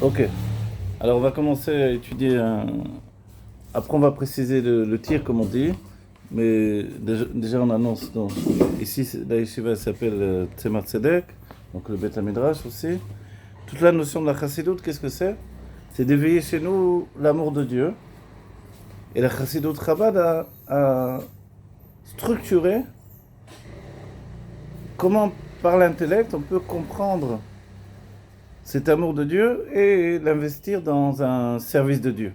Ok, alors on va commencer à étudier Après on va préciser le tir comme on dit, mais déjà on annonce, donc, ici la yeshiva s'appelle Tzemar Tzedek, donc le Beth Midrash aussi. Toute la notion de la chassidoute, qu'est-ce que c'est? C'est d'éveiller chez nous l'amour de Dieu. Et la chassidoute Chabad a structuré comment par l'intellect on peut comprendre cet amour de Dieu et l'investir dans un service de Dieu.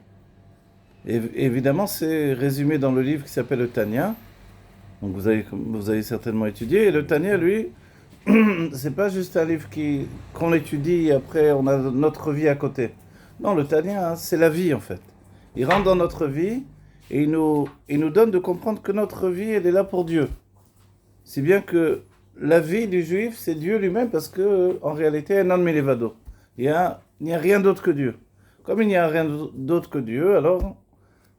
Et évidemment, c'est résumé dans le livre qui s'appelle le Tanya. Donc vous avez certainement étudié. Et le Tanya, lui, c'est pas juste un livre qu'on étudie et après on a notre vie à côté. Non, le Tanya, hein, c'est la vie en fait. Il rentre dans notre vie et il nous donne de comprendre que notre vie, elle est là pour Dieu. Si bien que la vie du juif, c'est Dieu lui-même parce que en réalité, non milevado. Il n'y a rien d'autre que Dieu. Comme il n'y a rien d'autre que Dieu, alors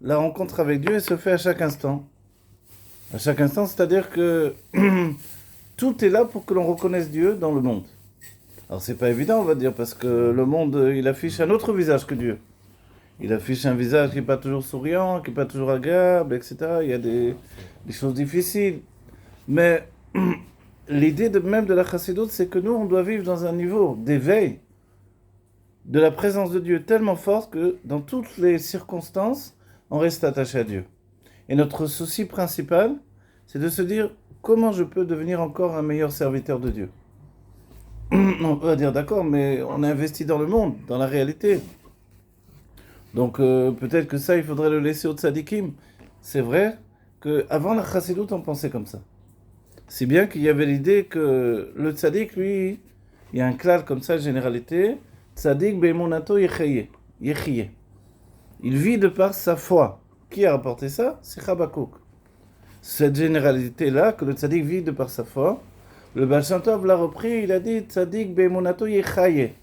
la rencontre avec Dieu elle se fait à chaque instant. À chaque instant, c'est-à-dire que tout est là pour que l'on reconnaisse Dieu dans le monde. Alors c'est pas évident, on va dire, parce que le monde, il affiche un autre visage que Dieu. Il affiche un visage qui n'est pas toujours souriant, qui n'est pas toujours agréable, etc. Il y a des choses difficiles. Mais l'idée même de la chassidoute, c'est que nous, on doit vivre dans un niveau d'éveil de la présence de Dieu tellement forte que dans toutes les circonstances, on reste attaché à Dieu. Et notre souci principal, c'est de se dire comment je peux devenir encore un meilleur serviteur de Dieu. On va dire d'accord, mais on est investi dans le monde, dans la réalité. Donc peut-être que ça, il faudrait le laisser aux tzadikim. C'est vrai qu'avant la chassidoute, on pensait comme ça. Si bien qu'il y avait l'idée que le tzadik, lui, il y a un clal comme ça, généralité, tzadik be'emunato yechiye. Il vit de par sa foi. Qui a rapporté ça? C'est Habakkuk. Cette généralité-là, que le tzaddik vit de par sa foi, le Baal Shem Tov l'a repris, il a dit tzadik be'emunato yechaye.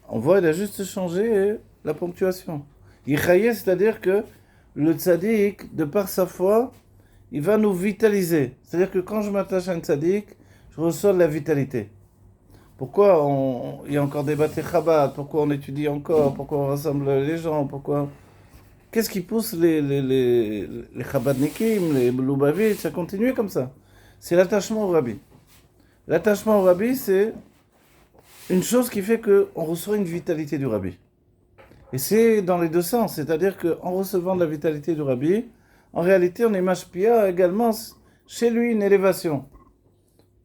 On voit, il a juste changé la ponctuation. Yechaye, c'est-à-dire que le tzaddik, de par sa foi, il va nous vitaliser. C'est-à-dire que quand je m'attache à un tzaddik, je reçois de la vitalité. Pourquoi il y a encore des bâtés Chabad? Pourquoi on étudie encore? Pourquoi on rassemble les gens? Pourquoi... Qu'est-ce qui pousse les Chabadnikim, les Lubavitch à continuer comme ça? C'est l'attachement au Rabbi. L'attachement au Rabbi, c'est une chose qui fait qu'on reçoit une vitalité du Rabbi. Et c'est dans les deux sens, c'est-à-dire qu'en recevant de la vitalité du Rabbi, en réalité, on est mashpia également chez lui une élévation.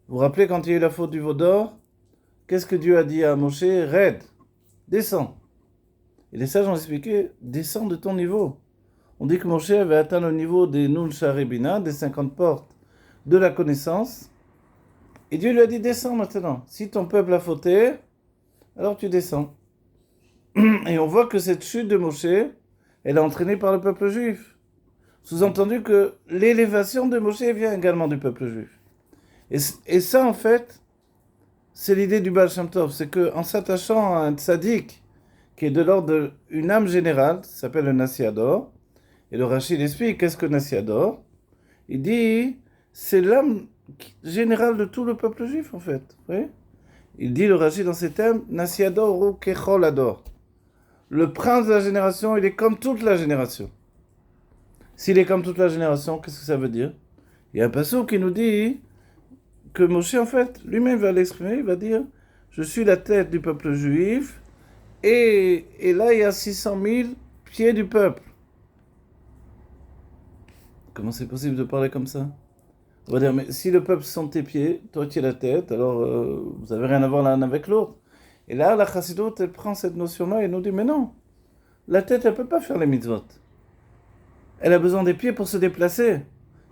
Vous vous rappelez quand il y a eu la faute du veau d'or, qu'est-ce que Dieu a dit à Moshe? Raide, descends. Et les sages ont expliqué, descends de ton niveau. On dit que Moshe avait atteint le niveau des Nun Sharebina, des 50 portes de la connaissance. Et Dieu lui a dit, descends maintenant. Si ton peuple a fauté, alors tu descends. Et on voit que cette chute de Moshe, elle est entraînée par le peuple juif. Sous-entendu que l'élévation de Moshe vient également du peuple juif. Et ça, en fait, c'est l'idée du Baal Shem Tov. C'est qu'en s'attachant à un tzaddik, qui est de l'ordre d'une âme générale, qui s'appelle le Nassiador, et le Rachid explique qu'est-ce que Nassiador. Il dit, c'est l'âme générale de tout le peuple juif, en fait. Oui. Il dit, le Rachid dans ses thèmes, Nassiador ou Kecholador. Le prince de la génération, il est comme toute la génération. S'il est comme toute la génération, qu'est-ce que ça veut dire? Il y a un passage qui nous dit que Moshe, en fait, lui-même va l'exprimer, il va dire, je suis la tête du peuple juif, et là, il y a 600 000 pieds du peuple. Comment c'est possible de parler comme ça? On va dire, mais si le peuple sont tes pieds, toi tu es la tête, alors vous n'avez rien à voir l'un avec l'autre. Et là, la chassidoute, elle prend cette notion-là et nous dit, mais non, la tête, elle ne peut pas faire les mitzvot. Elle a besoin des pieds pour se déplacer.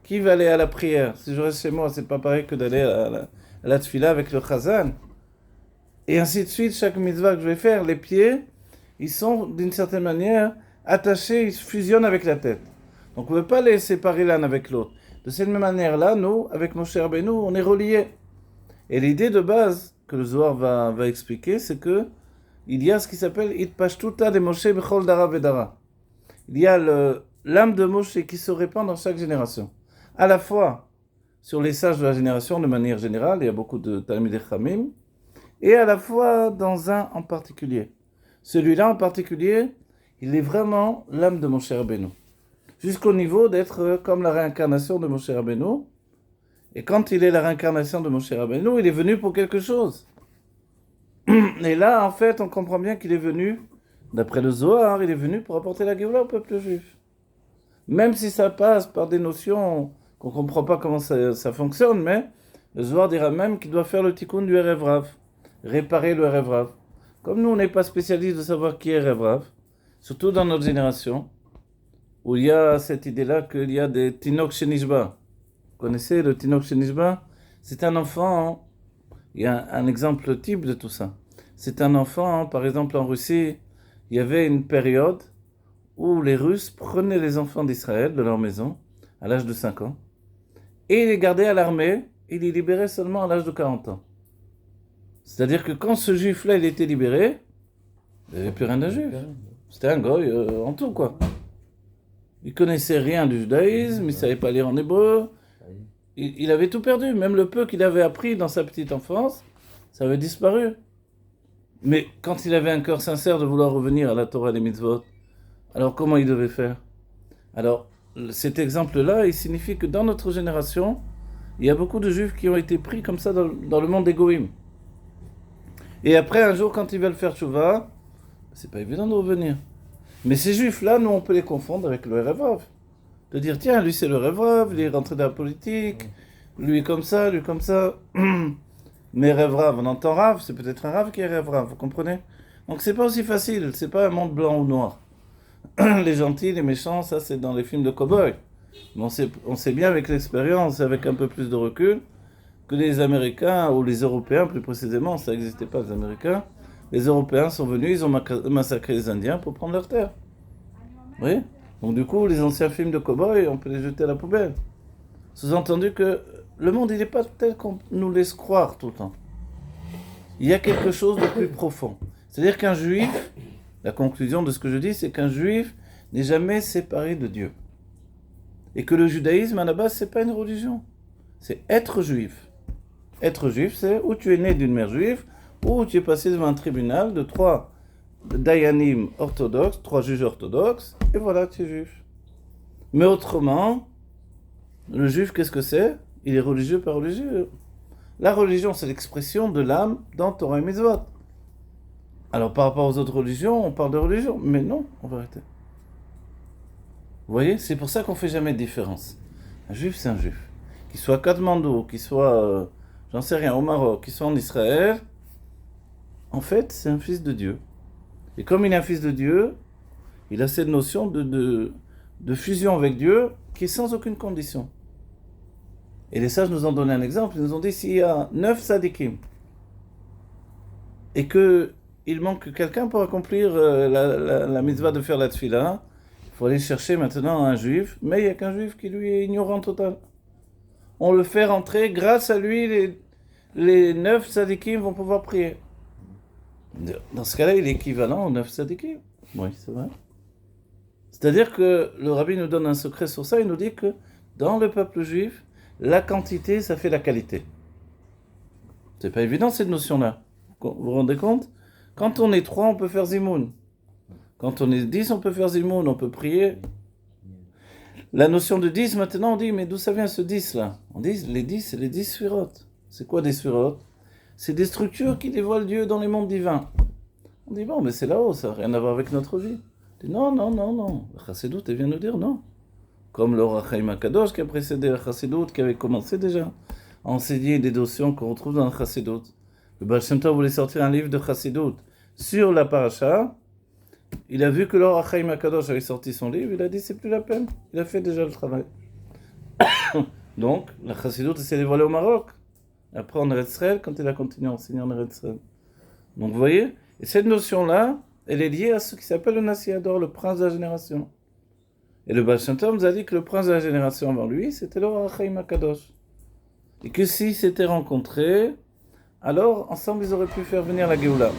Qui va aller à la prière? Si je reste chez moi, c'est pas pareil que d'aller à la tfila avec le chazan. Et ainsi de suite, chaque mitzvah que je vais faire, les pieds, ils sont d'une certaine manière attachés, ils fusionnent avec la tête. Donc on ne peut pas les séparer l'un avec l'autre. De cette même manière-là, nous, avec Moshe Rabbeinu, on est reliés. Et l'idée de base que le Zohar va expliquer, c'est que il y a ce qui s'appelle Itpashtuta de Moshe Bechol Dara Vedara. Il y a l'âme de Moshe qui se répand dans chaque génération. À la fois sur les sages de la génération de manière générale, il y a beaucoup de Talmidei Chachamim, et à la fois dans un en particulier. Celui-là en particulier, il est vraiment l'âme de Moshe Rabbeinu. Jusqu'au niveau d'être comme la réincarnation de Moshe Rabbeinu. Et quand il est la réincarnation de Moshe Rabbeinu, il est venu pour quelque chose. Et là, en fait, on comprend bien qu'il est venu, d'après le Zohar, il est venu pour apporter la Géoula au peuple juif. Même si ça passe par des notions qu'on ne comprend pas comment ça fonctionne, mais le Zohar dira même qu'il doit faire le tikkun du Erev Rav, réparer le Erev Rav. Comme nous, on n'est pas spécialiste de savoir qui est Erev Rav, surtout dans notre génération, où il y a cette idée-là qu'il y a des Tinok Shenishba. Vous connaissez le Tinok Shenishba? C'est un enfant, il y a un exemple type de tout ça. C'est un enfant, par exemple en Russie, il y avait une période où les Russes prenaient les enfants d'Israël de leur maison à l'âge de 5 ans et les gardaient à l'armée et les libéraient seulement à l'âge de 40 ans. C'est-à-dire que quand ce juif-là il était libéré, il n'y avait plus rien d'un juif. C'était un goy en tout, quoi. Il connaissait rien du judaïsme, il ne savait pas lire en hébreu. Il avait tout perdu. Même le peu qu'il avait appris dans sa petite enfance, ça avait disparu. Mais quand il avait un cœur sincère de vouloir revenir à la Torah et les mitzvot, alors comment il devait faire? Alors, cet exemple-là, il signifie que dans notre génération, il y a beaucoup de juifs qui ont été pris comme ça dans le monde des goïms. Et après, un jour, quand ils veulent faire tchouva, c'est pas évident de revenir. Mais ces juifs-là, nous, on peut les confondre avec le Erev Rav. De dire, tiens, lui c'est le Erev Rav, lui est rentré dans la politique, lui comme ça, lui comme ça. Mais Erev Rav, on entend Rav, c'est peut-être un Rav qui est Erev Rav, vous comprenez? Donc c'est pas aussi facile, c'est pas un monde blanc ou noir. Les gentils, les méchants, ça c'est dans les films de cow-boy. Mais on sait bien avec l'expérience, avec un peu plus de recul, que les Américains, ou les Européens plus précisément, ça n'existait pas les Américains, les Européens sont venus, ils ont massacré les Indiens pour prendre leur terre. Vous voyez? Donc du coup, les anciens films de cow-boy, on peut les jeter à la poubelle. Sous-entendu que le monde, il n'est pas tel qu'on nous laisse croire tout le temps. Il y a quelque chose de plus profond. C'est-à-dire qu'un juif, la conclusion de ce que je dis, c'est qu'un juif n'est jamais séparé de Dieu. Et que le judaïsme, à la base, c'est pas une religion. C'est être juif. Être juif, c'est où tu es né d'une mère juive, ou tu es passé devant un tribunal de 3 dayanim orthodoxes, 3 juges orthodoxes, et voilà, tu es juif. Mais autrement, le juif, qu'est-ce que c'est? Il est religieux par religieux. La religion, c'est l'expression de l'âme dans Torah et Mitzvot. Alors, par rapport aux autres religions, on parle de religion, mais non, en vérité. Vous voyez, c'est pour ça qu'on ne fait jamais de différence. Un juif, c'est un juif. Qu'il soit à Katmandou, qu'il soit, j'en sais rien, au Maroc, qu'il soit en Israël, en fait, c'est un fils de Dieu. Et comme il est un fils de Dieu, il a cette notion de fusion avec Dieu qui est sans aucune condition. Et les sages nous ont donné un exemple. Ils nous ont dit, s'il y a 9 sadikim et qu'il manque quelqu'un pour accomplir la mitzvah de faire la tfila, il faut aller chercher maintenant un juif, mais il n'y a qu'un juif qui lui est ignorant total. On le fait rentrer, grâce à lui, les 9 sadikim vont pouvoir prier. Dans ce cas-là, il est équivalent aux 9 sadikim. Oui, c'est vrai. C'est-à-dire que le rabbi nous donne un secret sur ça, il nous dit que dans le peuple juif, la quantité, ça fait la qualité. C'est pas évident cette notion-là. Vous vous rendez compte? Quand on est 3, on peut faire zimoun. Quand on est 10, on peut faire zimoun, on peut prier. La notion de 10, maintenant, on dit, mais d'où ça vient ce 10-là? On dit, les 10, c'est les 10 sphirotes. C'est quoi des sphirotes? C'est des structures qui dévoilent Dieu dans les mondes divins. On dit, bon, mais c'est là-haut, ça n'a rien à voir avec notre vie. On dit, non, non, non, non. La Chassidut, elle vient nous dire non. Comme le Or HaChaim HaKadosh qui a précédé la Chassidut, qui avait commencé déjà à enseigner des notions qu'on retrouve dans la Chassidut. Le Baal Shem Tov voulait sortir un livre de Chassidut sur la paracha. Il a vu que l'Or HaChaim HaKadosh avait sorti son livre, il a dit, c'est plus la peine. Il a fait déjà le travail. Donc, la Chassidut s'est dévoilée au Maroc. Après en Eretz Israël, quand il a continué à enseigner en Eretz Israël. Donc vous voyez, et cette notion-là, elle est liée à ce qui s'appelle le Nassiador, le prince de la génération. Et le Baal Shem Tov nous a dit que le prince de la génération avant lui, c'était l'Or HaChaim HaKadosh. Et que s'ils s'étaient rencontrés, alors ensemble ils auraient pu faire venir la Géoula.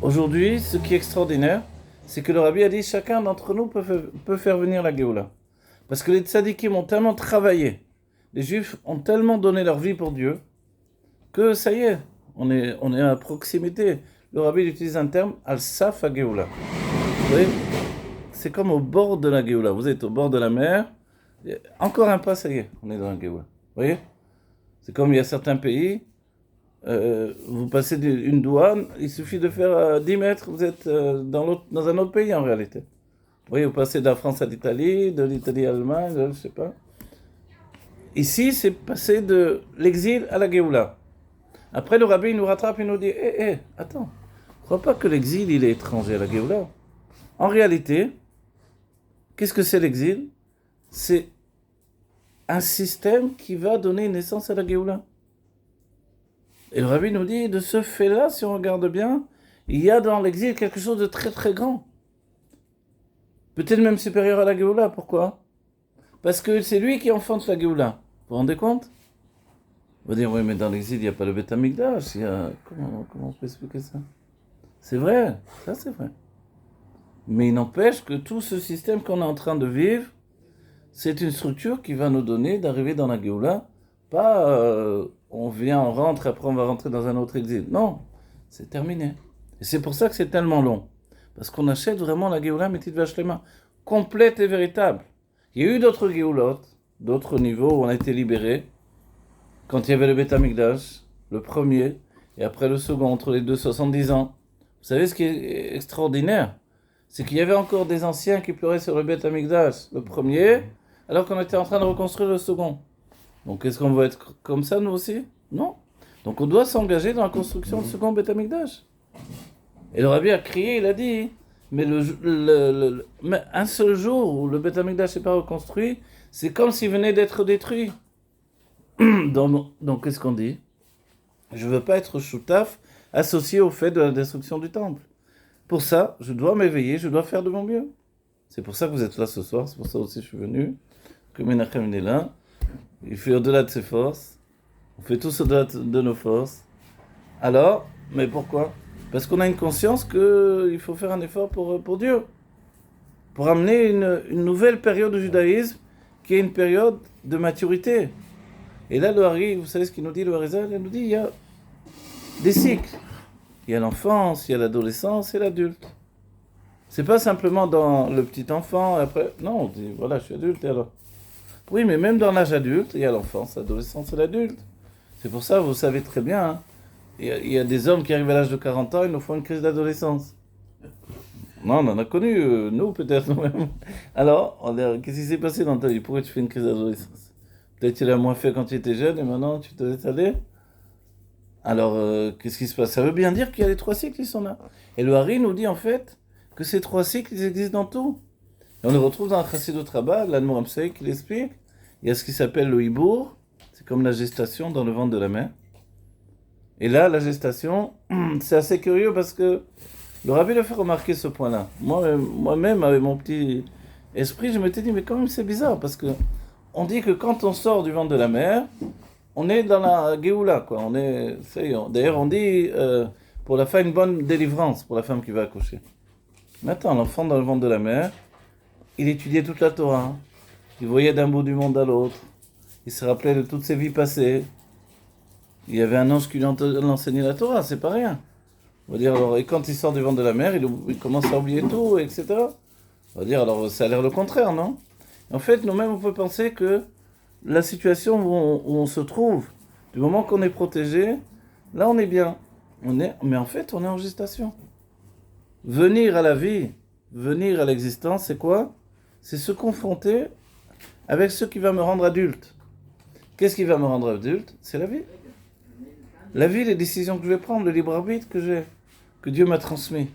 Aujourd'hui, ce qui est extraordinaire, c'est que le Rabbi a dit chacun d'entre nous peut faire venir la Géoula. Parce que les tzadikim ont tellement travaillé, les Juifs ont tellement donné leur vie pour Dieu, que ça y est, on est à proximité. le Rabbi utilise un terme al-saf ha-geoula. Vous voyez, c'est comme au bord de la Géoula. Vous êtes au bord de la mer, encore un pas, ça y est, on est dans la Géoula. Vous voyez, c'est comme il y a certains pays, vous passez une douane, il suffit de faire 10 mètres, vous êtes dans un autre pays en réalité. Vous voyez, vous passez de la France à l'Italie, de l'Italie à l'Allemagne, je ne sais pas. Ici, c'est passer de l'exil à la Géoula. Après, le Rabbi nous rattrape et nous dit attends, ne crois pas que l'exil, il est étranger à la Géoula. En réalité, qu'est-ce que c'est l'exil? C'est un système qui va donner naissance à la Géoula. Et le Rabbi nous dit, de ce fait-là, si on regarde bien, il y a dans l'exil quelque chose de très très grand. Peut-être même supérieur à la Géoula. Pourquoi? Parce que c'est lui qui enfante la Géoula. Vous vous rendez compte? On va dire, oui, mais dans l'exil, il n'y a pas le Beth Amikdash. Comment on peut expliquer ça? C'est vrai, ça c'est vrai. Mais il n'empêche que tout ce système qu'on est en train de vivre, c'est une structure qui va nous donner d'arriver dans la Géoula. Pas on vient, on rentre, après on va rentrer dans un autre exil. Non, c'est terminé. Et c'est pour ça que c'est tellement long. Parce qu'on achète vraiment la Géoula Métit Vachlema, complète et véritable. Il y a eu d'autres Géoulotes, d'autres niveaux où on a été libérés. Quand il y avait le Beth Amikdash, le premier, et après le second, entre les deux, 70 ans. Vous savez ce qui est extraordinaire? C'est qu'il y avait encore des anciens qui pleuraient sur le Beth Amikdash, le premier, alors qu'on était en train de reconstruire le second. Donc est-ce qu'on va être comme ça, nous aussi? Non. Donc on doit s'engager dans la construction du second Beth Amikdash. Et le Rabbi a crié, il a dit, mais mais un seul jour où le Beth Amikdash n'est pas reconstruit, c'est comme s'il venait d'être détruit. Donc qu'est-ce qu'on dit? Je ne veux pas être choutaf associé au fait de la destruction du temple. Pour ça, je dois m'éveiller, je dois faire de mon mieux. C'est pour ça que vous êtes là ce soir, c'est pour ça aussi que je suis venu, que Menachem est là. Il fait au-delà de ses forces, on fait tous au-delà de nos forces. Alors, mais pourquoi? Parce qu'on a une conscience qu'il faut faire un effort pour Dieu, pour amener une nouvelle période du judaïsme, qui est une période de maturité. Et là, le Hari, vous savez ce qu'il nous dit, le Harizal, il nous dit, il y a des cycles. Il y a l'enfance, il y a l'adolescence et l'adulte. C'est pas simplement dans le petit enfant, après, non, on dit, voilà, je suis adulte, et alors? Oui, mais même dans l'âge adulte, il y a l'enfance, l'adolescence et l'adulte. C'est pour ça, vous savez très bien, hein, il y a des hommes qui arrivent à l'âge de 40 ans, ils nous font une crise d'adolescence. Non, on en a connu, nous peut-être, nous-mêmes. Alors, qu'est-ce qui s'est passé dans ta vie? Pourquoi tu fais une crise d'adolescence? Peut-être tu l'as moins fait quand tu étais jeune et maintenant tu te laisses aller. Alors, qu'est-ce qui se passe? Ça veut bien dire qu'il y a les 3 cycles qui sont là. Et le Hari nous dit en fait que ces 3 cycles, ils existent dans tout. Et on les retrouve dans le Chassidut Rabbah, l'Admor Amsei qui l'explique. Il y a ce qui s'appelle le Hibour, c'est comme la gestation dans le ventre de la mère. Et là, la gestation, c'est assez curieux parce que le Rabbi le fait remarquer ce point-là. Moi-même, avec mon petit esprit, je m'étais dit, mais quand même c'est bizarre parce que on dit que quand on sort du ventre de la mère, on est dans la Géoula, quoi. D'ailleurs, on dit pour la femme une bonne délivrance pour la femme qui va accoucher. Maintenant, l'enfant dans le ventre de la mère, il étudiait toute la Torah, il voyait d'un bout du monde à l'autre, il se rappelait de toutes ses vies passées. Il y avait un ange qui lui enseignait la Torah, c'est pas rien. On va dire, alors, et quand il sort du ventre de la mère, il commence à oublier tout, etc. On va dire, alors ça a l'air le contraire, non? En fait, nous-mêmes, on peut penser que la situation où on se trouve, du moment qu'on est protégé, là, on est bien. Mais en fait, on est en gestation. Venir à la vie, venir à l'existence, c'est quoi? C'est se confronter avec ce qui va me rendre adulte. Qu'est-ce qui va me rendre adulte? C'est la vie. La vie, les décisions que je vais prendre, le libre arbitre que Dieu m'a transmis.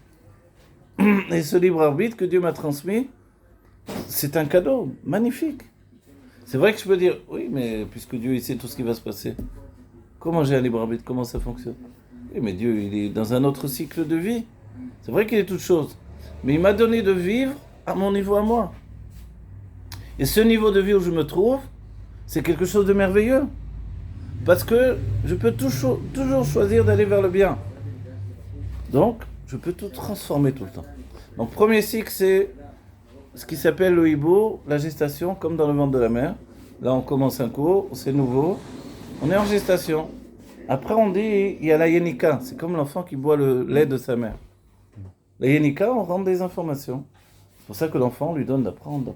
Et ce libre arbitre que Dieu m'a transmis, c'est un cadeau magnifique. C'est vrai que je peux dire, oui, mais puisque Dieu il sait tout ce qui va se passer, comment j'ai un libre arbitre? Comment ça fonctionne? Oui, mais Dieu, il est dans un autre cycle de vie. C'est vrai qu'il est toute chose. Mais il m'a donné de vivre à mon niveau à moi. Et ce niveau de vie où je me trouve, c'est quelque chose de merveilleux. Parce que je peux toujours choisir d'aller vers le bien. Donc, je peux tout transformer tout le temps. Donc, premier cycle, c'est ce qui s'appelle le hibou, la gestation, comme dans le ventre de la mère. Là, on commence un cours, c'est nouveau. On est en gestation. Après, on dit, il y a la yenika. C'est comme l'enfant qui boit le lait de sa mère. La yenika, on rend des informations. C'est pour ça que l'enfant, on lui donne d'apprendre.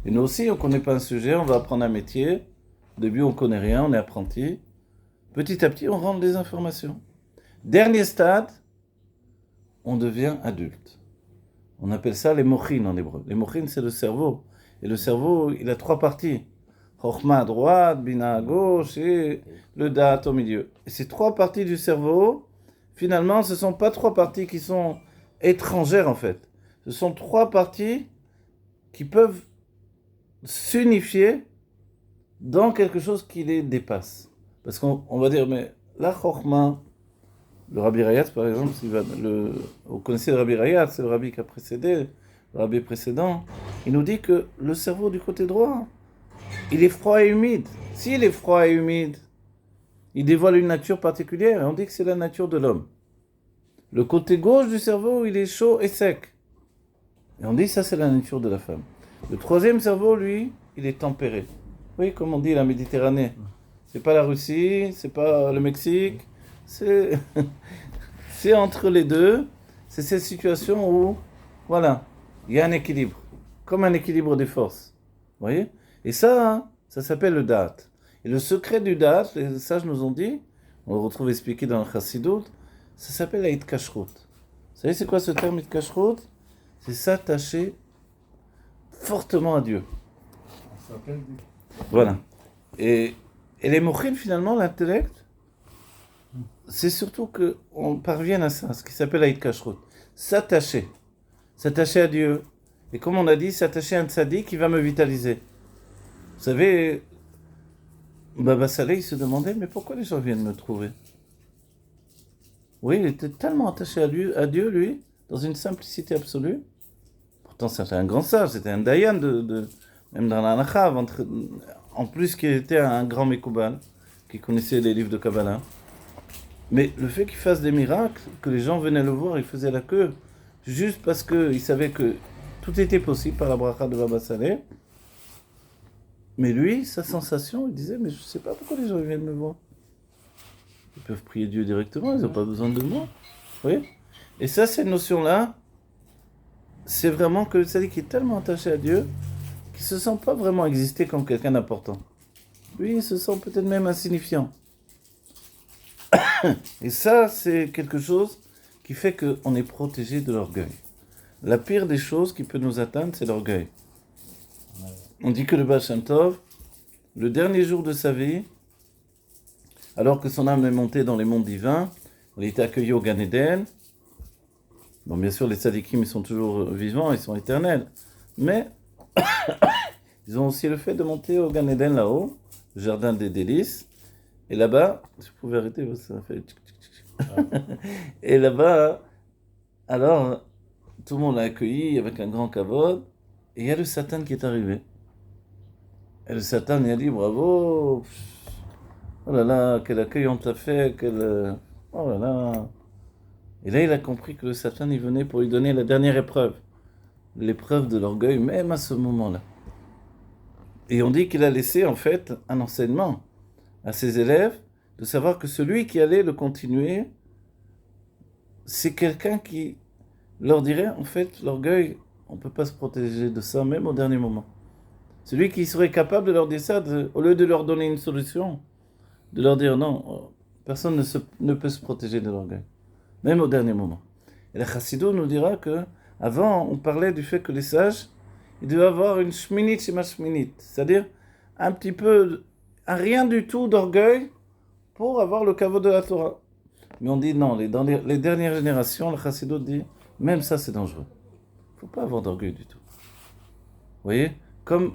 Et nous aussi, on ne connaît pas un sujet, on va apprendre un métier. Au début, on ne connaît rien, on est apprenti. Petit à petit, on rend des informations. Dernier stade, on devient adulte. On appelle ça les mochines en hébreu. Les mochines, c'est le cerveau. Et le cerveau, il a 3 parties. Chokhma à droite, Bina à gauche et le Da'at au milieu. Et ces 3 parties du cerveau, finalement, ce ne sont pas 3 parties qui sont étrangères en fait. Ce sont 3 parties qui peuvent s'unifier dans quelque chose qui les dépasse. Parce qu'on va dire, mais la Chokhma, le Rabbi Rayatz par exemple, vous connaissez le Rabbi Rayatz, c'est le Rabbi qui a précédé, le Rabbi précédent, il nous dit que le cerveau du côté droit, il est froid et humide. S'il est froid et humide, il dévoile une nature particulière et on dit que c'est la nature de l'homme. Le côté gauche du cerveau, il est chaud et sec. Et on dit que ça, c'est la nature de la femme. Le troisième cerveau, lui, il est tempéré. Oui, comme on dit la Méditerranée. C'est pas la Russie, c'est pas le Mexique, c'est c'est entre les deux. C'est cette situation où, voilà, il y a un équilibre. Comme un équilibre des forces. Vous voyez? Et ça s'appelle le Da'at. Et le secret du Da'at, les sages nous ont dit, on le retrouve expliqué dans le Chassidut, ça s'appelle la Hitkashrut. Vous savez c'est quoi ce terme Hitkashrut? C'est s'attacher fortement à Dieu. Voilà. Et les mochines, finalement, l'intellect, c'est surtout qu'on parvienne à ça, ce qui s'appelle la Hitkashrut. S'attacher. S'attacher à Dieu. Et comme on a dit, s'attacher à un tzaddik qui va me vitaliser. Vous savez, Baba Saleh, il se demandait, mais pourquoi les gens viennent me trouver? Oui, il était tellement attaché à Dieu, lui, dans une simplicité absolue. Pourtant, c'était un grand sage, c'était un dayan, même dans la Halacha, en plus qu'il était un grand Mekoubal, qui connaissait les livres de Kabbalah. Mais le fait qu'il fasse des miracles, que les gens venaient le voir, il faisait la queue, juste parce qu'il savait que tout était possible par la bracha de Baba Saleh. Mais lui, sa sensation, il disait, mais je ne sais pas pourquoi les gens viennent me voir. Ils peuvent prier Dieu directement, ils n'ont pas besoin de moi. Vous voyez? Et ça, cette notion-là, c'est vraiment que le tzaddik qui est tellement attaché à Dieu, qu'il ne se sent pas vraiment exister comme quelqu'un d'important. Lui, il se sent peut-être même insignifiant. Et ça, c'est quelque chose qui fait qu'on est protégé de l'orgueil. La pire des choses qui peut nous atteindre, c'est l'orgueil. On dit que le Baal Shem Tov, le dernier jour de sa vie, alors que son âme est montée dans les mondes divins, il était accueilli au Gan Eden. Bon, bien sûr, les tzadikim, ils sont toujours vivants, ils sont éternels. Mais ils ont aussi le fait de monter au Gan Eden là-haut, le jardin des délices. Et là-bas, je pouvais arrêter, ça fait... Et là-bas, alors, tout le monde l'a accueilli avec un grand kavod. Et il y a le Satan qui est arrivé. Et le Satan, il a dit, bravo, oh là là, quel accueil on t'a fait, oh là là. Et là, il a compris que le Satan, il venait pour lui donner la dernière épreuve. L'épreuve de l'orgueil, même à ce moment-là. Et on dit qu'il a laissé, en fait, un enseignement à ses élèves, de savoir que celui qui allait le continuer, c'est quelqu'un qui leur dirait, en fait, l'orgueil, on ne peut pas se protéger de ça, même au dernier moment. Celui qui serait capable de leur dire ça, au lieu de leur donner une solution, de leur dire non, personne ne peut se protéger de l'orgueil, même au dernier moment. Et la Chassidut nous dira que avant, on parlait du fait que les sages, ils devaient avoir une shminit shema shminit, c'est-à-dire un petit peu, un rien du tout d'orgueil pour avoir le kavod de la Torah. Mais on dit non, dans les dernières générations, la Chassidut dit, même ça c'est dangereux. Il ne faut pas avoir d'orgueil du tout. Vous voyez, comme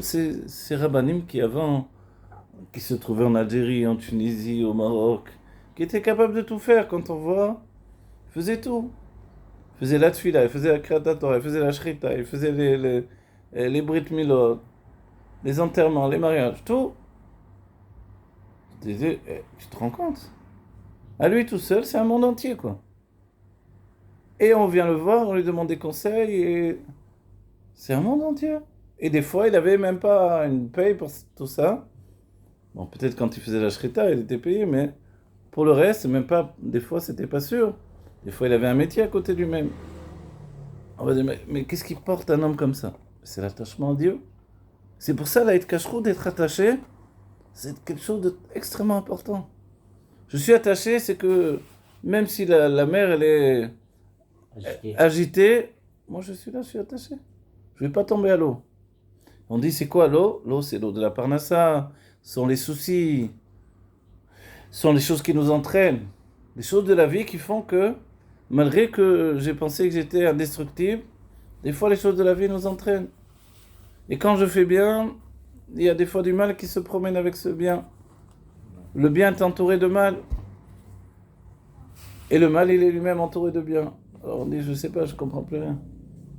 ces rabbanim qui se trouvaient en Algérie, en Tunisie, au Maroc, qui étaient capables de tout faire quand on voit, ils faisaient tout. Ils faisaient la tfila, ils faisaient la kriyat Torah, ils faisaient la shrita, ils faisaient les brit milot, les enterrements, les mariages, tout. Tu disais, tu te rends compte? À lui tout seul, c'est un monde entier, quoi. Et on vient le voir, on lui demande des conseils, et c'est un monde entier. Et des fois, il n'avait même pas une paye pour tout ça. Bon, peut-être quand il faisait la shrita, il était payé, mais pour le reste, même pas, des fois, c'était pas sûr. Des fois, il avait un métier à côté du même. On va dire, mais qu'est-ce qui porte un homme comme ça? C'est l'attachement à Dieu. C'est pour ça, là, être cacheroute, d'être attaché, c'est quelque chose d'extrêmement important. Je suis attaché, c'est que même si la mer, elle est agitée, moi je suis là, je suis attaché. Je ne vais pas tomber à l'eau. On dit, c'est quoi l'eau? L'eau, c'est l'eau de la parnassa, ce sont les soucis, ce sont les choses qui nous entraînent, les choses de la vie qui font que, malgré que j'ai pensé que j'étais indestructible, des fois les choses de la vie nous entraînent. Et quand je fais bien, il y a des fois du mal qui se promène avec ce bien. Le bien est entouré de mal. Et le mal, il est lui-même entouré de bien. Alors on dit, je sais pas, je comprends plus rien.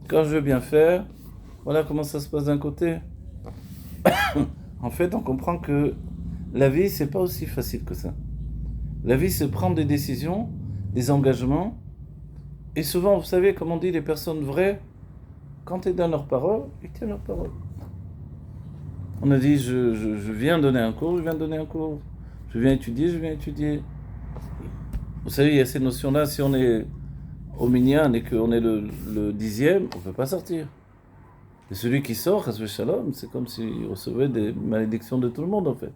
Quand je veux bien faire, voilà comment ça se passe d'un côté. En fait, on comprend que la vie, c'est pas aussi facile que ça. La vie, c'est prendre des décisions, des engagements. Et souvent, vous savez, comme on dit, les personnes vraies, quand ils donnent leur parole, ils tiennent leur parole. On a dit, je viens donner un cours, je viens donner un cours. Je viens étudier, je viens étudier. Vous savez, il y a ces notions-là, si on est au minyan et qu'on est le 10e, on ne peut pas sortir. Et celui qui sort, Chas Shalom, c'est comme s'il recevait des malédictions de tout le monde, en fait.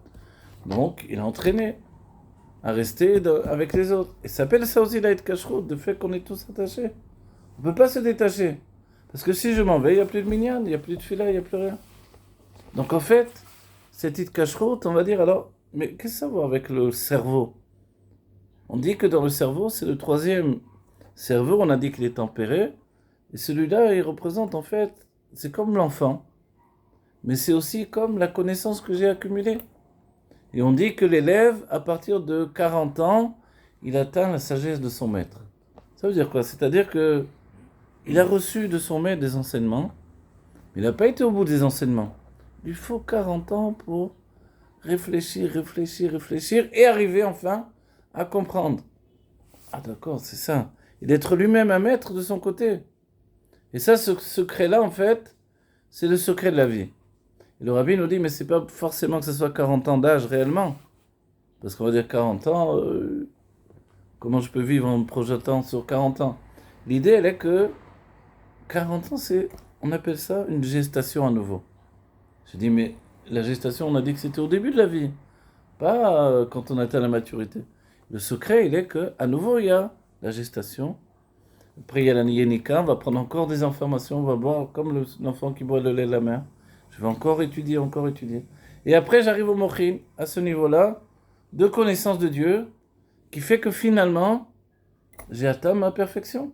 Donc, il est entraîné à rester avec les autres. Et ça s'appelle ça aussi la kashrut, le fait qu'on est tous attachés. On ne peut pas se détacher. Parce que si je m'en vais, il n'y a plus de minyan, il n'y a plus de fila, il n'y a plus rien. Donc, en fait, cette kashrut, on va dire, alors, mais qu'est-ce que ça va avec le cerveau? On dit que dans le cerveau, c'est le 3e cerveau, on a dit qu'il est tempéré, et celui-là, il représente en fait, c'est comme l'enfant, mais c'est aussi comme la connaissance que j'ai accumulée. Et on dit que l'élève, à partir de 40 ans, il atteint la sagesse de son maître. Ça veut dire quoi? C'est-à-dire que il a reçu de son maître des enseignements, mais il n'a pas été au bout des enseignements. Il faut 40 ans pour réfléchir, et arriver enfin à comprendre. Ah d'accord, c'est ça. Et d'être lui-même un maître de son côté. Et ça, ce secret-là, en fait, c'est le secret de la vie. Et le rabbi nous dit, mais c'est pas forcément que ce soit 40 ans d'âge réellement. Parce qu'on va dire 40 ans, comment je peux vivre en me projetant sur 40 ans? L'idée, elle est que 40 ans, on appelle ça une gestation à nouveau. Je dis, mais la gestation, on a dit que c'était au début de la vie. Pas quand on atteint la maturité. Le secret, il est qu'à nouveau, il y a la gestation. Après, il y a la Yenika, on va prendre encore des informations, on va boire comme l'enfant qui boit le lait de la mère. Je vais encore étudier. Et après, j'arrive au Mochin, à ce niveau-là, de connaissance de Dieu, qui fait que finalement, j'ai atteint ma perfection.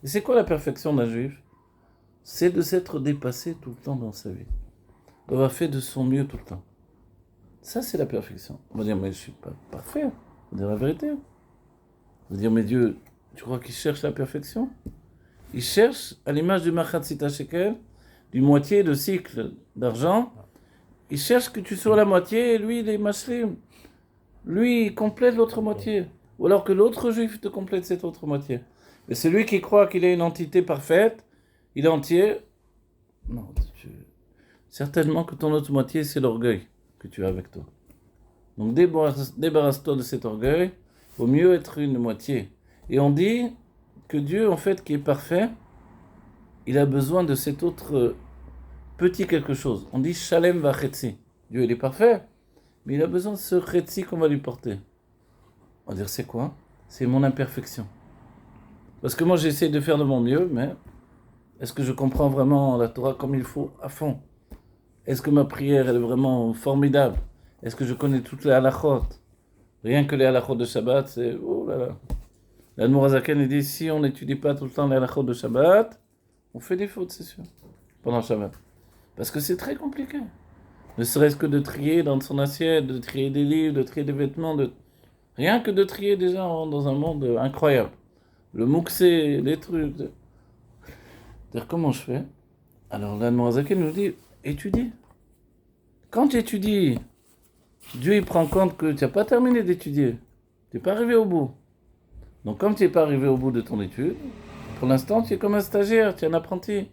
Et c'est quoi la perfection d'un juif? C'est de s'être dépassé tout le temps dans sa vie. D'avoir fait de son mieux tout le temps. Ça, c'est la perfection. On va dire, mais je ne suis pas parfait. On va dire la vérité. On va dire, mais Dieu, tu crois qu'il cherche la perfection? Il cherche, à l'image du Machatzita Shekel, du moitié de cycle d'argent, il cherche que tu sois la moitié et lui, il est mashlim. Lui, il complète l'autre moitié. Ou alors que l'autre juif te complète cette autre moitié. Mais celui qui croit qu'il est une entité parfaite, il est entier. Non, certainement que ton autre moitié, c'est l'orgueil que tu as avec toi. Donc débarrasse-toi de cet orgueil. Il vaut mieux être une moitié. Et on dit que Dieu, en fait, qui est parfait, il a besoin de cet autre petit quelque chose. On dit Shalem vachetzi. Dieu, il est parfait, mais il a besoin de ce chetzi qu'on va lui porter. On va dire, c'est quoi? C'est mon imperfection. Parce que moi, j'essaie de faire de mon mieux, mais est-ce que je comprends vraiment la Torah comme il faut, à fond? Est-ce que ma prière, elle est vraiment formidable? Est-ce que je connais toutes les halachot? Rien que les halachot de Shabbat, c'est... Oh là là. L'Admour HaZaken, il dit, si on n'étudie pas tout le temps les halachot de Shabbat, on fait des fautes, c'est sûr, pendant Shabbat. Parce que c'est très compliqué. Ne serait-ce que de trier dans son assiette, de trier des livres, de trier des vêtements, rien que de trier déjà dans un monde incroyable. Le mouxé, les trucs. C'est-à-dire, comment je fais? Alors l'Admour HaZaken nous dit, étudie. Quand tu étudies, Dieu il prend compte que tu n'as pas terminé d'étudier. Tu n'es pas arrivé au bout. Donc comme tu n'es pas arrivé au bout de ton étude, pour l'instant tu es comme un stagiaire, tu es un apprenti.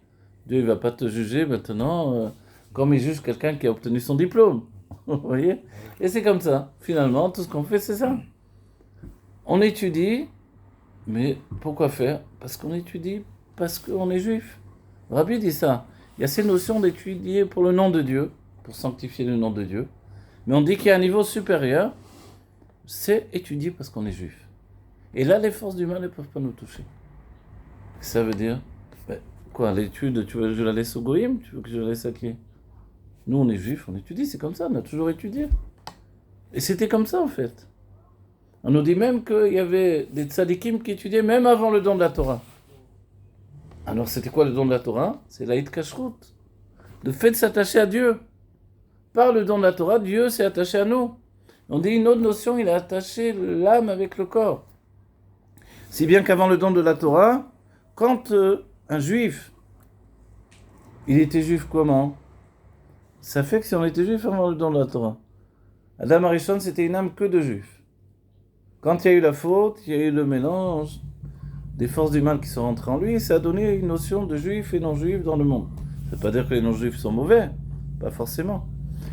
Dieu ne va pas te juger maintenant comme il juge quelqu'un qui a obtenu son diplôme. Vous voyez? Et c'est comme ça. Finalement, tout ce qu'on fait, c'est ça. On étudie, mais pourquoi faire? Parce qu'on étudie, parce qu'on est juif. Rabbi dit ça. Il y a ces notions d'étudier pour le nom de Dieu, pour sanctifier le nom de Dieu. Mais on dit qu'il y a un niveau supérieur, c'est étudier parce qu'on est juif. Et là, les forces du mal ne peuvent pas nous toucher. Ça veut dire, quoi, l'étude, tu veux que je la laisse au goïm? Tu veux que je la laisse à qui? Nous, on est juifs, on étudie, c'est comme ça, on a toujours étudié. Et c'était comme ça, en fait. On nous dit même qu'il y avait des tzadikim qui étudiaient même avant le don de la Torah. Alors, c'était quoi le don de la Torah? C'est l'Aïd Kashrut. Le fait de s'attacher à Dieu. Par le don de la Torah, Dieu s'est attaché à nous. On dit une autre notion, il a attaché l'âme avec le corps. Si bien qu'avant le don de la Torah, quand un juif, il était juif comment? Ça fait que si on était juif avant le don de la Torah, Adam Arishon, c'était une âme que de juifs. Quand il y a eu la faute, il y a eu le mélange des forces du mal qui sont rentrées en lui, et ça a donné une notion de juifs et non-juifs dans le monde. Ça ne veut pas dire que les non-juifs sont mauvais, pas forcément.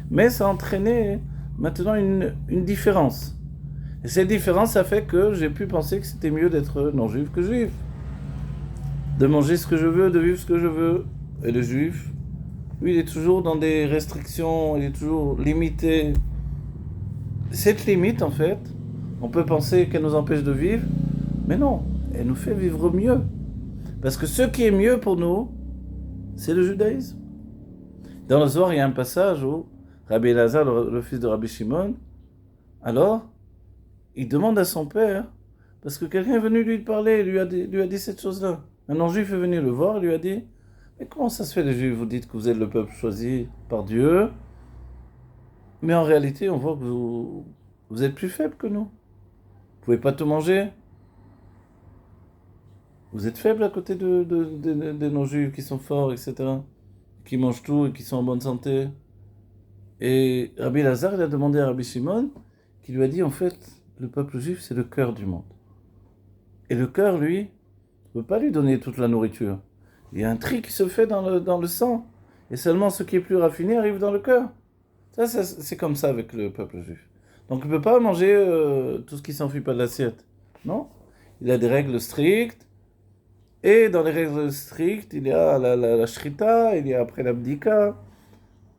Mais ça a entraîné maintenant une différence. Et cette différence, ça fait que j'ai pu penser que c'était mieux d'être non-juif que juif. De manger ce que je veux, de vivre ce que je veux. Et le juif, lui, il est toujours dans des restrictions, il est toujours limité. Cette limite, en fait, on peut penser qu'elle nous empêche de vivre, mais non, elle nous fait vivre mieux. Parce que ce qui est mieux pour nous, c'est le judaïsme. Dans le Zohar, il y a un passage où Rabbi Elazar, le fils de Rabbi Shimon, alors, il demande à son père, parce que quelqu'un est venu lui parler, lui a dit cette chose-là. Un non-juif est venu le voir, il lui a dit, mais comment ça se fait les juifs, vous dites que vous êtes le peuple choisi par Dieu, mais en réalité, on voit que vous êtes plus faible que nous. Vous pouvez pas tout manger. Vous êtes faible à côté des non-juifs qui sont forts, etc., qui mangent tout et qui sont en bonne santé. Et Rabbi Lazare, il a demandé à Rabbi Shimon, qui lui a dit, en fait, le peuple juif, c'est le cœur du monde. Et le cœur, lui, ne peut pas lui donner toute la nourriture. Il y a un tri qui se fait dans le sang. Et seulement ce qui est plus raffiné arrive dans le cœur. Ça c'est comme ça avec le peuple juif. Donc il ne peut pas manger tout ce qui ne s'enfuit pas de l'assiette. Non. Il a des règles strictes. Et dans les règles strictes, il y a la shrita, il y a après l'abdika.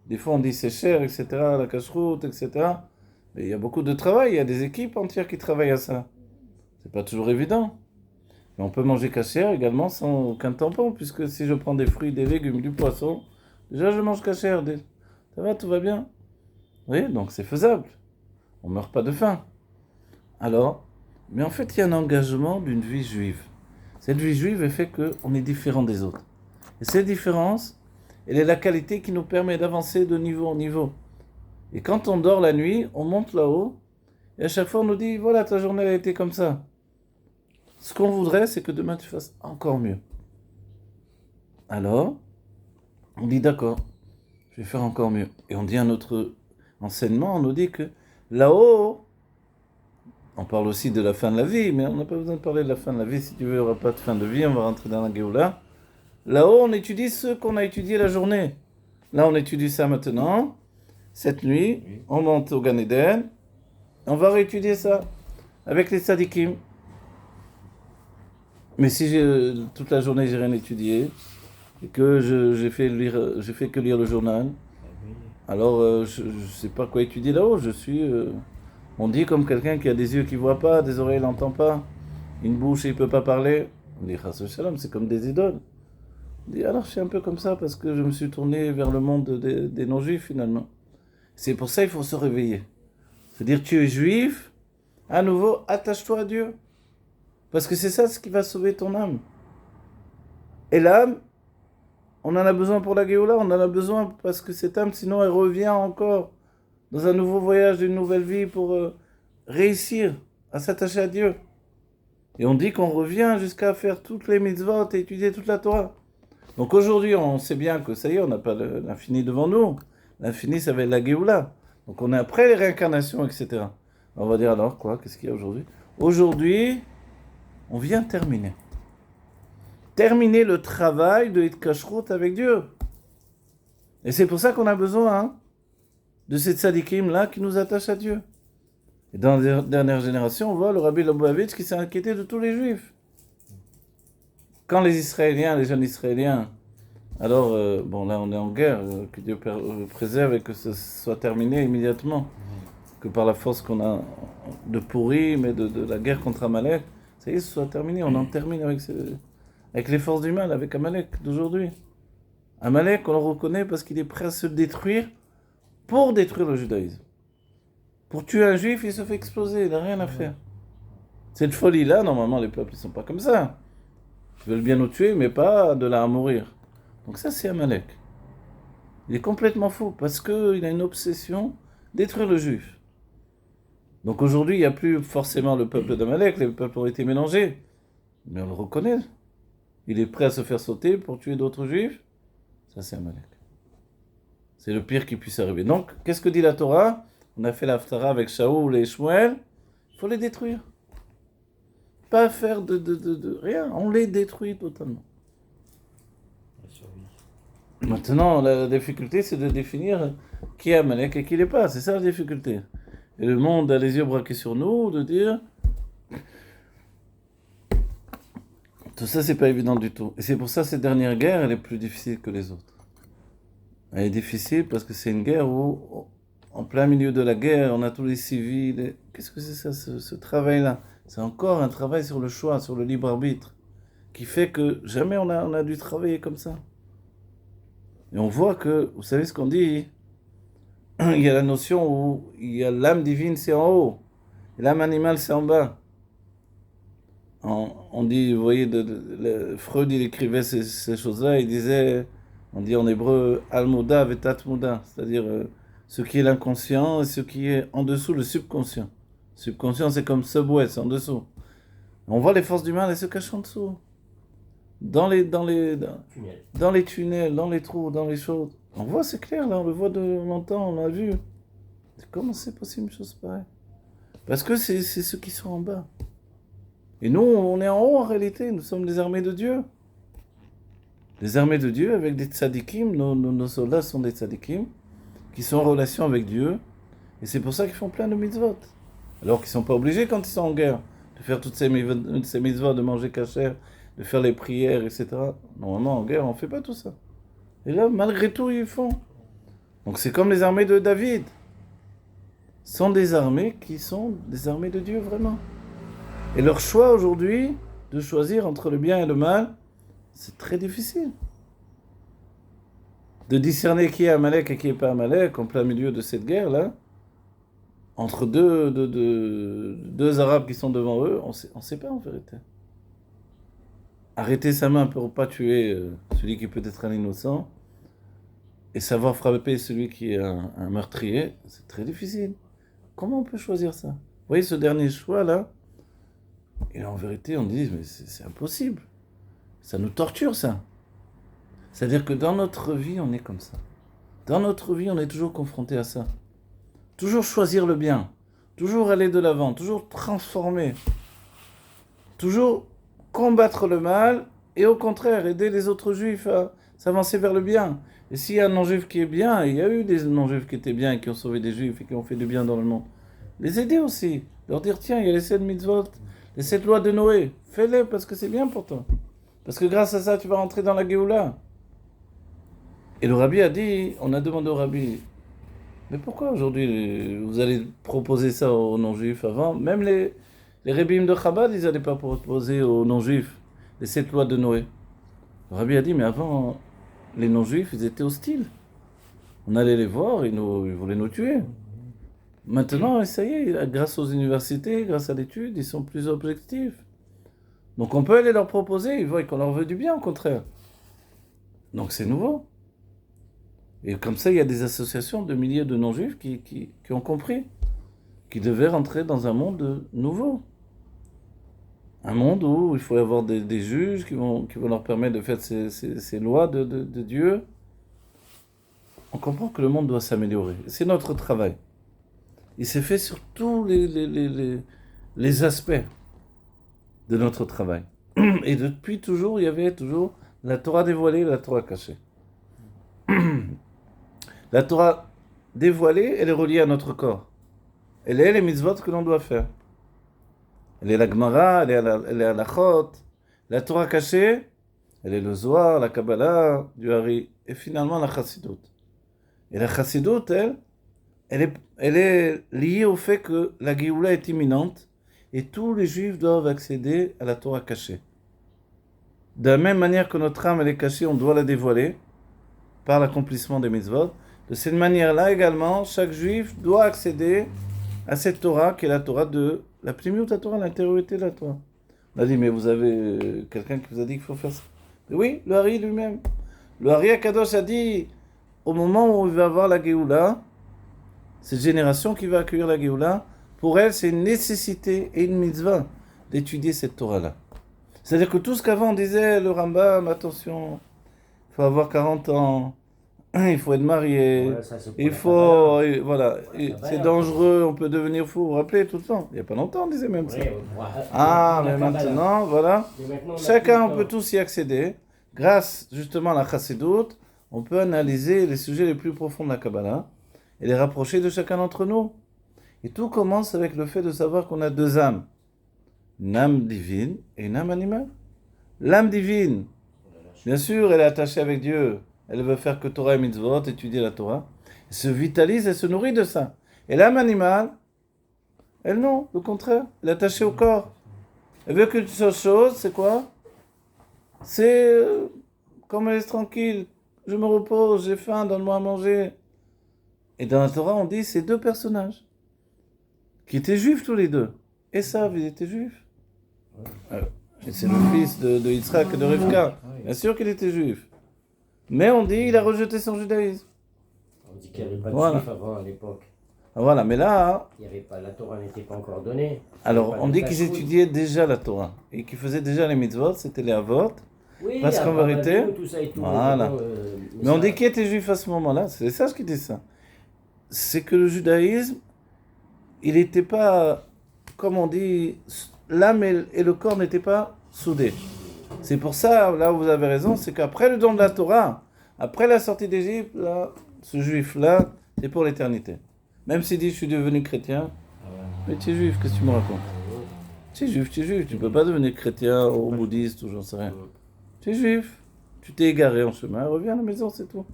Des fois on dit c'est cher, etc., la cacheroute, etc. Mais il y a beaucoup de travail, il y a des équipes entières qui travaillent à ça. C'est pas toujours évident. Mais on peut manger cachère également sans aucun tampon, puisque si je prends des fruits, des légumes, du poisson, déjà je mange cachère. Ça va, tout va bien. Vous voyez, donc c'est faisable. On ne meurt pas de faim. Alors, mais en fait, il y a un engagement d'une vie juive. Cette vie juive fait qu'on est différent des autres. Et cette différence, elle est la qualité qui nous permet d'avancer de niveau en niveau. Et quand on dort la nuit, on monte là-haut, et à chaque fois on nous dit, voilà, ta journée a été comme ça. Ce qu'on voudrait, c'est que demain tu fasses encore mieux. Alors, on dit d'accord, je vais faire encore mieux. Et on dit un autre enseignement, on nous dit que là-haut, on parle aussi de la fin de la vie, mais on n'a pas besoin de parler de la fin de la vie. Si tu veux, il n'y aura pas de fin de vie, on va rentrer dans la Géoula. Là-haut, on étudie ce qu'on a étudié la journée. Là, on étudie ça maintenant. Cette nuit, on monte au Gan Eden. On va réétudier ça avec les tzadikim. Mais si toute la journée, j'ai rien étudié, et que j'ai fait que lire le journal, alors je ne sais pas quoi étudier là-haut. Je suis... on dit comme quelqu'un qui a des yeux qui ne voient pas, des oreilles qui n'entendent pas, une bouche et il ne peut pas parler. On dit, Chas Shalom, c'est comme des idoles. On dit, alors je suis un peu comme ça parce que je me suis tourné vers le monde des non-juifs finalement. C'est pour ça qu'il faut se réveiller. C'est-à-dire, tu es juif, à nouveau, attache-toi à Dieu. Parce que c'est ça ce qui va sauver ton âme. Et l'âme, on en a besoin pour la Géoula, on en a besoin parce que cette âme, sinon elle revient encore dans un nouveau voyage, une nouvelle vie pour réussir à s'attacher à Dieu. Et on dit qu'on revient jusqu'à faire toutes les mitzvot et étudier toute la Torah. Donc aujourd'hui, on sait bien que ça y est, on n'a pas l'infini devant nous. L'infini, ça va être la Géoula. Donc on est après les réincarnations, etc. On va dire alors quoi? Qu'est-ce qu'il y a aujourd'hui? Aujourd'hui, on vient terminer. Terminer le travail de Hit Kashrut avec Dieu. Et c'est pour ça qu'on a besoin de ces tzadikim-là qui nous attachent à Dieu. Et dans la dernière génération, on voit le Rabbi Lobovitch qui s'est inquiété de tous les Juifs. Quand les Israéliens, les jeunes Israéliens, alors, bon là on est en guerre, que Dieu préserve et que ce soit terminé immédiatement, que par la force qu'on a de Pourim et de la guerre contre Amalek, ça y est, ce soit terminé, on en termine avec les forces du mal, avec Amalek d'aujourd'hui. Amalek, on le reconnaît parce qu'il est prêt à se détruire pour détruire le judaïsme. Pour tuer un juif, il se fait exploser, il n'a rien à faire. Cette folie-là, normalement, les peuples, ils ne sont pas comme ça. Ils veulent bien nous tuer, mais pas de là à mourir. Donc ça, c'est Amalek. Il est complètement fou, parce qu'il a une obsession, détruire le juif. Donc aujourd'hui, il n'y a plus forcément le peuple d'Amalek, les peuples ont été mélangés. Mais on le reconnaît. Il est prêt à se faire sauter pour tuer d'autres juifs. Ça, c'est Amalek. C'est le pire qui puisse arriver. Donc, qu'est-ce que dit la Torah ? On a fait l'Haftara avec Shaoul et Shmuel. Il faut les détruire. Pas faire de rien. On les détruit totalement. Maintenant, la difficulté, c'est de définir qui est Amalek et qui n'est pas. C'est ça la difficulté. Et le monde a les yeux braqués sur nous, de dire... Tout ça, c'est pas évident du tout. Et c'est pour ça que cette dernière guerre, elle est plus difficile que les autres. Elle est difficile parce que c'est une guerre où, en plein milieu de la guerre, on a tous les civils. Qu'est-ce que c'est ça, ce travail-là ? C'est encore un travail sur le choix, sur le libre arbitre, qui fait que jamais on a dû travailler comme ça. Et on voit que, vous savez ce qu'on dit ? Il y a la notion où il y a l'âme divine, c'est en haut, et l'âme animale, c'est en bas. On dit, vous voyez, Freud, il écrivait ces choses-là, il disait, on dit en hébreu, al-muda vetat-muda, c'est-à-dire ce qui est l'inconscient et ce qui est en dessous, le subconscient. Le subconscient, c'est comme Subway, c'est en dessous. On voit les forces du mal, elles se cachent en dessous. Dans les tunnels, dans les trous, dans les choses. On voit, c'est clair, là, on le voit de longtemps, on l'a vu. Comment c'est possible une chose pareille ? Parce que c'est ceux qui sont en bas. Et nous, on est en haut en réalité, nous sommes les armées de Dieu. Les armées de Dieu avec des tzadikim, nos soldats sont des tzadikim, qui sont en relation avec Dieu, et c'est pour ça qu'ils font plein de mitzvot. Alors qu'ils ne sont pas obligés quand ils sont en guerre, de faire toutes ces mitzvot, de manger kasher, de faire les prières, etc. Normalement en guerre, on ne fait pas tout ça. Et là, malgré tout, ils font. Donc c'est comme les armées de David. Ce sont des armées qui sont des armées de Dieu, vraiment. Et leur choix aujourd'hui, de choisir entre le bien et le mal, c'est très difficile. De discerner qui est Amalek et qui n'est pas Amalek, en plein milieu de cette guerre-là, entre deux Arabes qui sont devant eux, on ne sait pas en vérité. Arrêter sa main pour ne pas tuer celui qui peut être un innocent, et savoir frapper celui qui est un meurtrier, c'est très difficile. Comment on peut choisir ça ? Vous voyez ce dernier choix-là ? Et en vérité, on dit, mais c'est impossible. Ça nous torture, ça. C'est-à-dire que dans notre vie, on est comme ça. Dans notre vie, on est toujours confronté à ça. Toujours choisir le bien. Toujours aller de l'avant. Toujours transformer. Toujours combattre le mal. Et au contraire, aider les autres juifs à s'avancer vers le bien. Et s'il y a un non-juif qui est bien, il y a eu des non-juifs qui étaient bien et qui ont sauvé des juifs et qui ont fait du bien dans le monde. Les aider aussi. Leur dire, tiens, il y a les 7 mitzvot. Les 7 lois de Noé, fais-les parce que c'est bien pour toi. Parce que grâce à ça, tu vas rentrer dans la Géoula. Et le Rabbi a dit, on a demandé au Rabbi, mais pourquoi aujourd'hui vous allez proposer ça aux non-juifs avant ? Même les rabbins de Chabad, ils n'allaient pas proposer aux non-juifs les 7 lois de Noé. Le Rabbi a dit, mais avant, les non-juifs, ils étaient hostiles. On allait les voir, ils voulaient nous tuer. Maintenant, ça y est, grâce aux universités, grâce à l'étude, ils sont plus objectifs. Donc on peut aller leur proposer, ils voient qu'on leur veut du bien, au contraire. Donc c'est nouveau. Et comme ça, il y a des associations de milliers de non-juifs qui ont compris qu'ils devaient rentrer dans un monde nouveau. Un monde où il faut avoir des juges qui vont leur permettre de faire ces lois de Dieu. On comprend que le monde doit s'améliorer. C'est notre travail. Il s'est fait sur tous les aspects de notre travail. Et depuis toujours, il y avait toujours la Torah dévoilée et la Torah cachée. La Torah dévoilée, elle est reliée à notre corps. Elle est les mitzvot que l'on doit faire. Elle est la Gemara, elle est la Chot, la Torah cachée, elle est le Zohar, la Kabbalah, du Hari, et finalement la Chassidut. Et la Chassidut, elle est liée au fait que la Géoula est imminente, et tous les Juifs doivent accéder à la Torah cachée. De la même manière que notre âme elle est cachée, on doit la dévoiler par l'accomplissement des mitzvot. De cette manière-là également, chaque Juif doit accéder à cette Torah qui est la Torah de la Pnimiut Torah, l'intériorité de la Torah. On a dit, mais vous avez quelqu'un qui vous a dit qu'il faut faire ça. Mais oui, le Hari lui-même. Le Hari Akadosh a dit, au moment où il va avoir la Géoula, cette génération qui va accueillir la Géoula, pour elle, c'est une nécessité et une mitzvah d'étudier cette Torah-là. C'est-à-dire que tout ce qu'avant on disait, le Rambam, attention, il faut avoir 40 ans, il faut être marié, Ouais, ça, il faut, voilà, c'est dangereux, on peut devenir fou, vous vous rappelez tout le temps. Il n'y a pas longtemps on disait même ça. Ah, mais maintenant, voilà, chacun on peut tous y accéder. Grâce justement à la Chassidut, on peut analyser les sujets les plus profonds de la Kabbalah et les rapprocher de chacun d'entre nous. Et tout commence avec le fait de savoir qu'on a deux âmes. Une âme divine et une âme animale. L'âme divine, bien sûr, elle est attachée avec Dieu. Elle veut faire que Torah et Mitzvot, étudier la Torah. Elle se vitalise, elle se nourrit de ça. Et l'âme animale, elle non, le contraire. Elle est attachée au corps. Elle veut qu'une seule chose, c'est quoi? C'est comme elle est tranquille. Je me repose, j'ai faim, donne-moi à manger. Et dans la Torah, on dit ces deux personnages qui étaient juifs tous les deux. Esav, il était juif. Et c'est le fils de Yitzhak et de Rivka. Bien sûr qu'il était juif. Mais on dit qu'il a rejeté son judaïsme. On dit qu'il n'y avait pas de juifs avant à l'époque. Voilà, mais là... Il y avait pas, la Torah n'était pas encore donnée. Alors, on dit qu'ils étudiaient déjà la Torah. Et qu'ils faisaient déjà les mitzvot, c'était les avot. Oui, parce qu'en vérité... Tout ça et tout, voilà. Mais on dit qu'il était juif à ce moment-là. C'est les sages qui disent ça. C'est que le judaïsme, il n'était pas... Comme on dit, l'âme et le corps n'étaient pas soudés. C'est pour ça, là où vous avez raison, c'est qu'après le don de la Torah, après la sortie d'Égypte, là, ce juif-là, c'est pour l'éternité. Même s'il dit, je suis devenu chrétien, mais tu es juif, qu'est-ce que tu me racontes? Tu es juif, tu ne peux pas devenir chrétien ou bouddhiste ou j'en sais rien. Tu es juif, tu t'es égaré en chemin, reviens à la maison, c'est tout.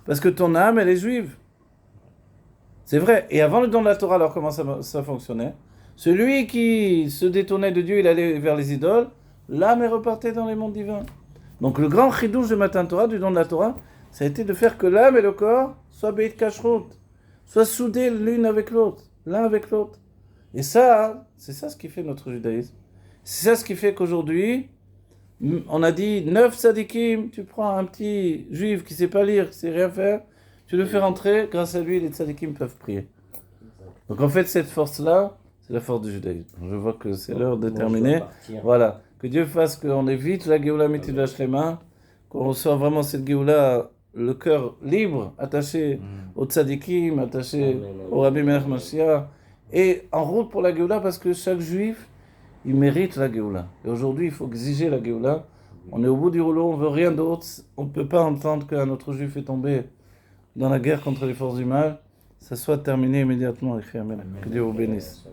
Parce que ton âme, elle est juive. C'est vrai. Et avant le don de la Torah, alors comment ça fonctionnait? Celui qui se détournait de Dieu, il allait vers les idoles, l'âme est repartie dans les mondes divins. Donc le grand chidouche de Matan Torah, du don de la Torah, ça a été de faire que l'âme et le corps soient beit kashrut, soient soudés l'une avec l'autre, l'un avec l'autre. Et ça, c'est ça ce qui fait notre judaïsme. C'est ça ce qui fait qu'aujourd'hui, on a dit 9 tzadikim, tu prends un petit juif qui ne sait pas lire, qui ne sait rien faire, tu le fais rentrer, grâce à lui, les tzadikim peuvent prier. Donc en fait, cette force-là, c'est la force du judaïsme. Je vois que c'est l'heure de terminer. Voilà. Que Dieu fasse qu'on évite la Géoula Mitzvah Shlema, qu'on reçoive vraiment cette Géoula, le cœur libre, attaché au tzadikim, attaché au Rabbi Melech Mashiach, et en route pour la Géoula, parce que chaque juif, il mérite la Géoula. Et aujourd'hui, il faut exiger la Géoula. On est au bout du rouleau, on veut rien d'autre. On ne peut pas entendre qu'un autre juif est tombé dans la guerre contre les forces du mal. Ça soit terminé immédiatement, que Dieu vous bénisse.